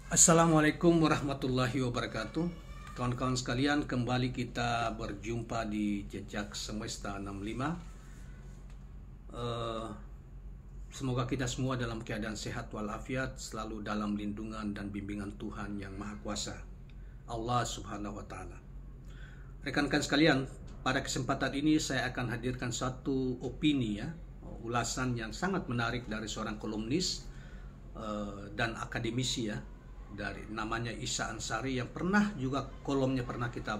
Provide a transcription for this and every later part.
Assalamualaikum warahmatullahi wabarakatuh. Kawan-kawan sekalian, kembali kita berjumpa di Jejak Semesta 65. Semoga kita semua dalam keadaan sehat walafiat, selalu dalam lindungan dan bimbingan Tuhan yang Maha Kuasa, Allah Subhanahu wa Ta'ala. Rekan-rekan sekalian, pada kesempatan ini saya akan hadirkan satu opini, ulasan yang sangat menarik dari seorang kolumnis dan akademisi, dari namanya Isa Ansari, yang pernah juga kolomnya pernah kita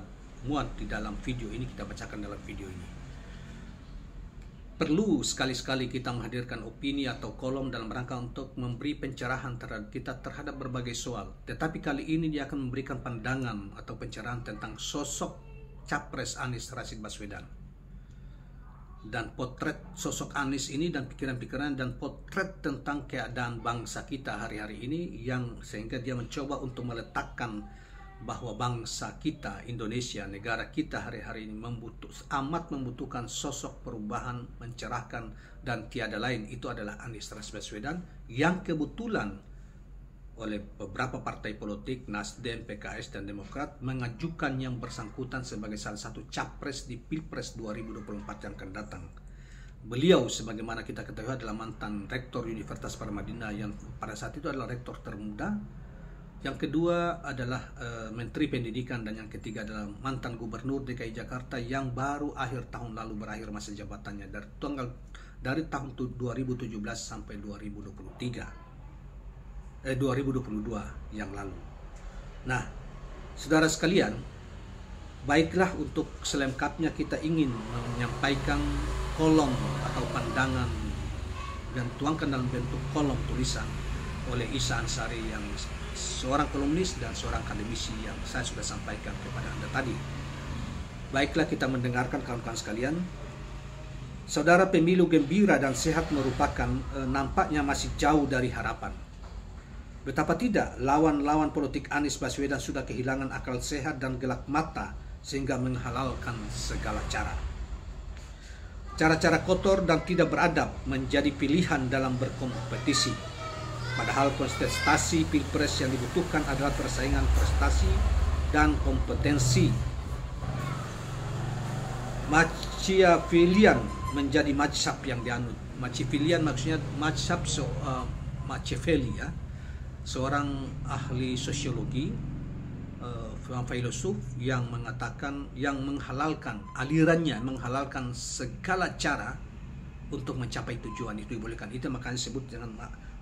muat di dalam video ini, kita bacakan dalam video ini. Perlu sekali-sekali kita menghadirkan opini atau kolom dalam rangka untuk memberi pencerahan terhadap kita terhadap berbagai soal. Tetapi kali ini dia akan memberikan pandangan atau pencerahan tentang sosok Capres Anies Rashid Baswedan. Dan potret sosok Anies ini dan pikiran-pikiran dan potret tentang keadaan bangsa kita hari-hari ini, yang sehingga dia mencoba untuk meletakkan bahwa bangsa kita, Indonesia, negara kita hari-hari ini amat membutuhkan sosok perubahan, mencerahkan, dan tiada lain itu adalah Anies Rashid Baswedan, yang kebetulan oleh beberapa partai politik, Nasdem, PKS, dan Demokrat, mengajukan yang bersangkutan sebagai salah satu capres di Pilpres 2024 yang akan datang. Beliau, sebagaimana kita ketahui, adalah mantan rektor Universitas Paramadina yang pada saat itu adalah rektor termuda. Yang kedua adalah Menteri Pendidikan, dan yang ketiga adalah mantan Gubernur DKI Jakarta yang baru akhir tahun lalu berakhir masa jabatannya dari tahun 2017 sampai 2022 yang lalu. Nah, saudara sekalian, baiklah, untuk selengkapnya kita ingin menyampaikan kolom atau pandangan dan tuangkan dalam bentuk kolom tulisan oleh Isa Ansari, yang seorang kolumnis dan seorang akademisi yang saya sudah sampaikan kepada Anda tadi. Baiklah, kita mendengarkan kawan-kawan sekalian. Saudara, pemilu gembira dan sehat merupakan nampaknya masih jauh dari harapan. Betapa tidak, lawan-lawan politik Anies Baswedan sudah kehilangan akal sehat dan gelap mata sehingga menghalalkan segala cara. Cara-cara kotor dan tidak beradab menjadi pilihan dalam berkompetisi. Padahal kontestasi Pilpres yang dibutuhkan adalah persaingan prestasi dan kompetensi. Machiavellian menjadi mazhab yang dianut. Machiavellian maksudnya mazhab Machiavelli, seorang ahli sosiologi, filosof yang mengatakan, yang menghalalkan alirannya, menghalalkan segala cara untuk mencapai tujuan itu dibolehkan. Itu makanya disebut dengan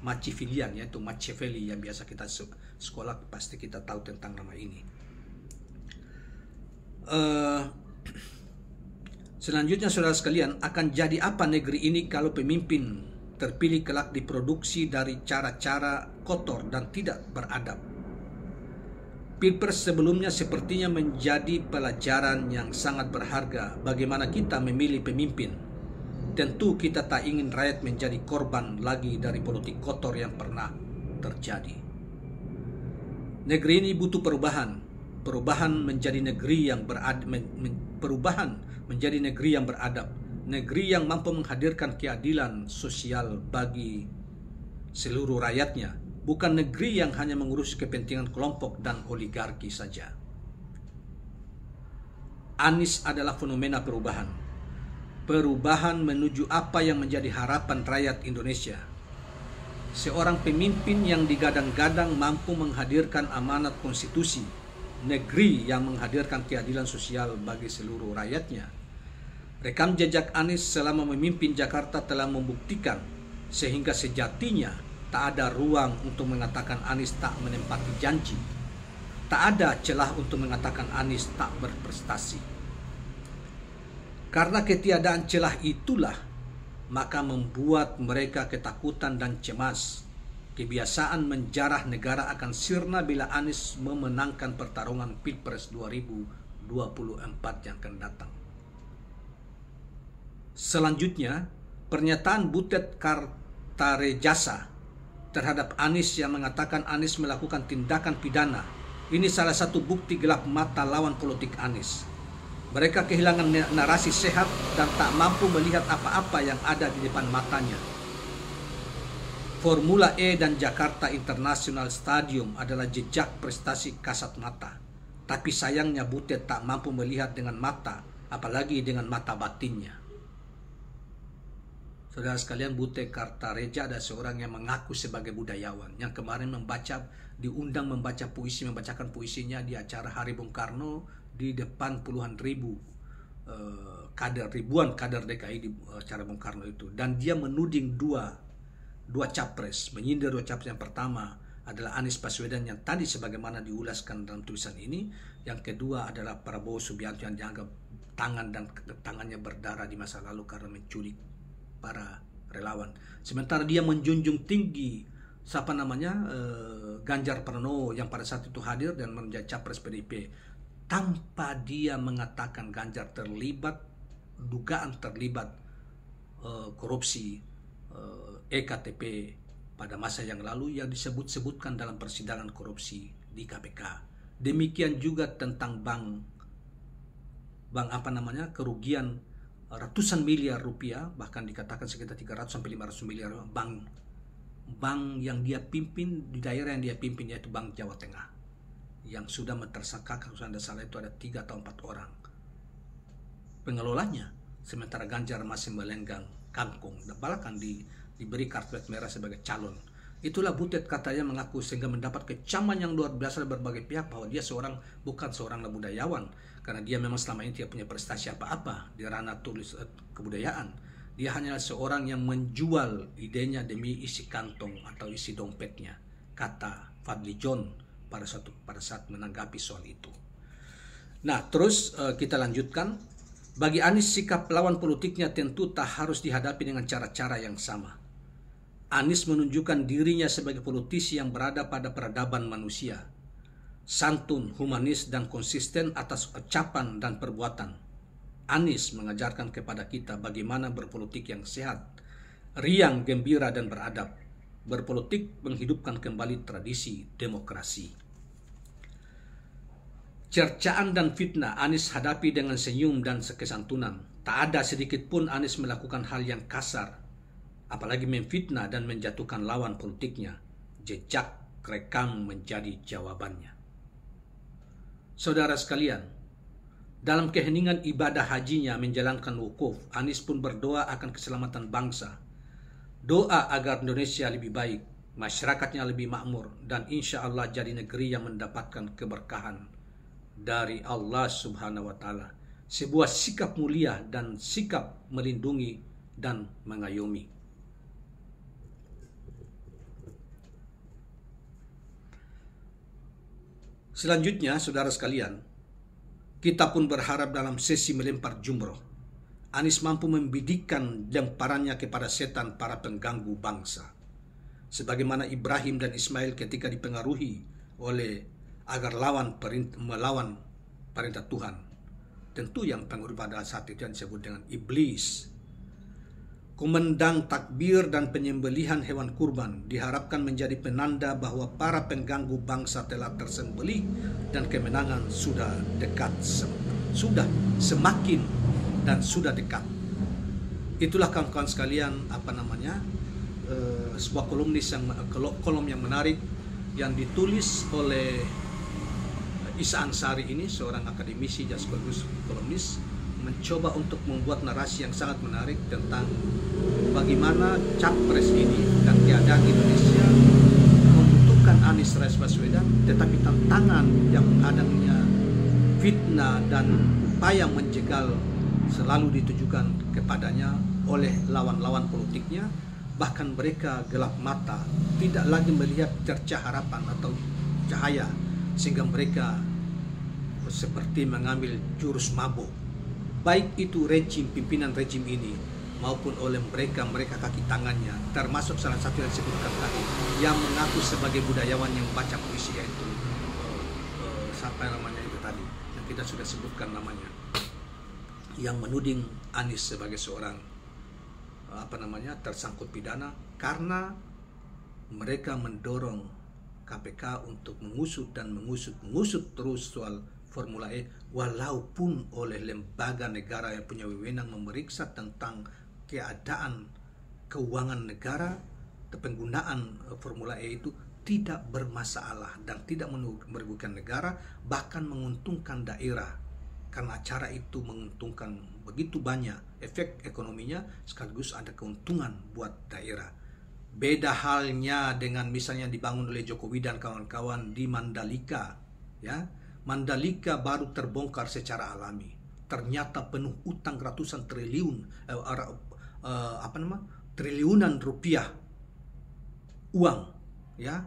Machiavellian, yaitu Machiavelli, yang biasa kita sekolah pasti kita tahu tentang nama ini. Selanjutnya, saudara sekalian, akan jadi apa negeri ini kalau pemimpin terpilih kelak diproduksi dari cara-cara kotor dan tidak beradab? Pilpres sebelumnya sepertinya menjadi pelajaran yang sangat berharga bagaimana kita memilih pemimpin. Tentu kita tak ingin rakyat menjadi korban lagi dari politik kotor yang pernah terjadi. Negeri ini butuh perubahan. Perubahan menjadi negeri yang beradab. Negeri yang mampu menghadirkan keadilan sosial bagi seluruh rakyatnya, bukan negeri yang hanya mengurus kepentingan kelompok dan oligarki saja. Anies adalah fenomena perubahan. Perubahan menuju apa yang menjadi harapan rakyat Indonesia. Seorang pemimpin yang digadang-gadang mampu menghadirkan amanat konstitusi, negeri yang menghadirkan keadilan sosial bagi seluruh rakyatnya. Rekam jejak Anies selama memimpin Jakarta telah membuktikan, sehingga sejatinya tak ada ruang untuk mengatakan Anies tak menempati janji. Tak ada celah untuk mengatakan Anies tak berprestasi. Karena ketiadaan celah itulah, maka membuat mereka ketakutan dan cemas. Kebiasaan menjarah negara akan sirna bila Anies memenangkan pertarungan Pilpres 2024 yang akan datang. Selanjutnya, pernyataan Butet Kartarejasa terhadap Anies yang mengatakan Anies melakukan tindakan pidana. Ini salah satu bukti gelap mata lawan politik Anies. Mereka kehilangan narasi sehat dan tak mampu melihat apa-apa yang ada di depan matanya. Formula E dan Jakarta International Stadium adalah jejak prestasi kasat mata. Tapi sayangnya Butet tak mampu melihat dengan mata, apalagi dengan mata batinnya. Saudara sekalian, Butet Kartareja adalah seorang yang mengaku sebagai budayawan, yang kemarin diundang membacakan puisinya di acara Hari Bung Karno di depan puluhan ribu ribuan kader DKI di acara Bung Karno itu. Dan dia menuding dua capres, menyindir dua capres. Yang pertama adalah Anies Baswedan yang tadi sebagaimana diulaskan dalam tulisan ini. Yang kedua adalah Prabowo Subianto yang dianggap tangannya berdarah di masa lalu karena menculik para relawan. Sementara dia menjunjung tinggi Ganjar Pranowo yang pada saat itu hadir dan menjadi capres PDIP, tanpa dia mengatakan Ganjar dugaan terlibat korupsi EKTP pada masa yang lalu yang disebut-sebutkan dalam persidangan korupsi di KPK. Demikian juga tentang kerugian ratusan miliar rupiah, bahkan dikatakan sekitar 300 sampai 500 miliar bank yang dia pimpin di daerah yang dia pimpin, yaitu Bank Jawa Tengah, yang sudah mentersangkakan, kalau Anda salah itu ada 3 atau 4 orang pengelolanya, sementara Ganjar masih melenggang kangkung dan bahkan diberi kartu merah sebagai calon. Itulah Butet katanya mengaku, sehingga mendapat kecaman yang luar biasa dari berbagai pihak bahwa dia bukan seorang budayawan, karena dia memang selama ini tidak punya prestasi apa-apa di ranah kebudayaan. Dia hanya seorang yang menjual idenya demi isi kantong atau isi dompetnya, kata Fadli John pada saat menanggapi soal itu. Nah, terus kita lanjutkan. Bagi Anies, sikap lawan politiknya tentu tak harus dihadapi dengan cara-cara yang sama. Anies menunjukkan dirinya sebagai politisi yang berada pada peradaban manusia, santun, humanis, dan konsisten atas ucapan dan perbuatan. Anies mengajarkan kepada kita bagaimana berpolitik yang sehat, riang, gembira, dan beradab. Berpolitik menghidupkan kembali tradisi demokrasi. Cercaan dan fitnah Anies hadapi dengan senyum dan kesantunan. Tak ada sedikit pun Anies melakukan hal yang kasar, apalagi memfitnah dan menjatuhkan lawan politiknya. Jejak rekam menjadi jawabannya. Saudara sekalian, dalam keheningan ibadah hajinya menjalankan wukuf, Anies pun berdoa akan keselamatan bangsa. Doa agar Indonesia lebih baik, masyarakatnya lebih makmur, dan insya Allah jadi negeri yang mendapatkan keberkahan dari Allah Subhanahu wa Ta'ala. Sebuah sikap mulia dan sikap melindungi dan mengayomi. Selanjutnya, saudara sekalian, kita pun berharap dalam sesi melempar jumroh, Anies mampu membidikkan lemparannya kepada setan para pengganggu bangsa. Sebagaimana Ibrahim dan Ismail ketika dipengaruhi oleh agar melawan perintah Tuhan. Tentu yang pengaruh pada saat itu yang disebut dengan iblis. Kumandang takbir dan penyembelihan hewan kurban diharapkan menjadi penanda bahwa para pengganggu bangsa telah tersembelih dan kemenangan sudah dekat, sudah semakin dan sudah dekat. Itulah kawan-kawan sekalian sebuah kolom yang menarik yang ditulis oleh Isa Ansari ini, seorang akademisi dan sekaligus kolumnis, mencoba untuk membuat narasi yang sangat menarik tentang bagaimana capres ini dan keadaan Indonesia membutuhkan Anies Baswedan, tetapi tantangan yang adanya fitnah dan upaya menjegal selalu ditujukan kepadanya oleh lawan-lawan politiknya. Bahkan mereka gelap mata, tidak lagi melihat cercah harapan atau cahaya, sehingga mereka seperti mengambil jurus mabuk, baik itu pimpinan rejim ini maupun oleh mereka kaki tangannya, termasuk salah satu yang disebutkan tadi yang mengaku sebagai budayawan yang membaca puisi, yaitu itu tadi yang kita sudah sebutkan namanya, yang menuding Anies sebagai seorang tersangkut pidana karena mereka mendorong KPK untuk mengusut terus soal Formula E, walaupun oleh lembaga negara yang punya wewenang memeriksa tentang keadaan keuangan negara, penggunaan Formula E itu tidak bermasalah dan tidak merugikan negara, bahkan menguntungkan daerah. Karena acara itu menguntungkan begitu banyak efek ekonominya, sekaligus ada keuntungan buat daerah. Beda halnya dengan misalnya dibangun oleh Jokowi dan kawan-kawan di Mandalika, ya. Mandalika baru terbongkar secara alami. Ternyata penuh utang ratusan triliun, triliunan rupiah uang, ya,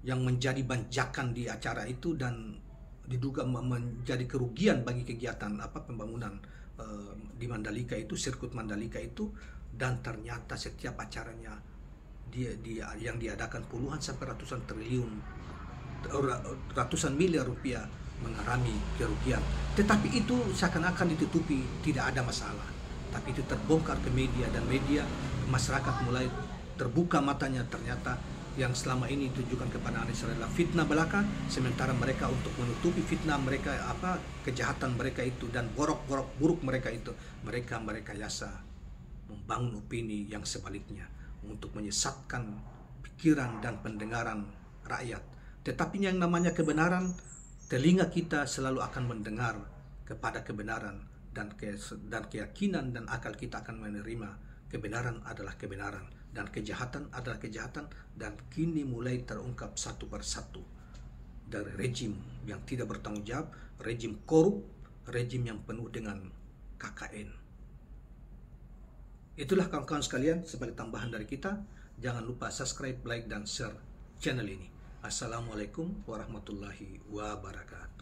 yang menjadi banjakan di acara itu dan diduga menjadi kerugian bagi kegiatan pembangunan di Mandalika itu, sirkuit Mandalika itu. Dan ternyata setiap acaranya yang diadakan puluhan sampai ratusan triliun, ratusan miliar rupiah mengalami kerugian. Tetapi itu seakan-akan ditutupi, tidak ada masalah. Tapi itu terbongkar ke media, dan media, masyarakat mulai terbuka matanya. Ternyata yang selama ini ditujukan kepada Anies adalah fitnah belaka, sementara mereka untuk menutupi fitnah mereka, kejahatan mereka itu dan borok-borok buruk mereka itu, mereka yasa membangun opini yang sebaliknya untuk menyesatkan pikiran dan pendengaran rakyat. Tetapi yang namanya kebenaran, telinga kita selalu akan mendengar kepada kebenaran, dan keyakinan dan akal kita akan menerima kebenaran adalah kebenaran dan kejahatan adalah kejahatan. Dan kini mulai terungkap satu persatu dari rejim yang tidak bertanggung jawab, rejim korup, rejim yang penuh dengan KKN. Itulah kawan-kawan sekalian, sebagai tambahan dari kita. Jangan lupa subscribe, like, dan share channel ini. Assalamualaikum warahmatullahi wabarakatuh.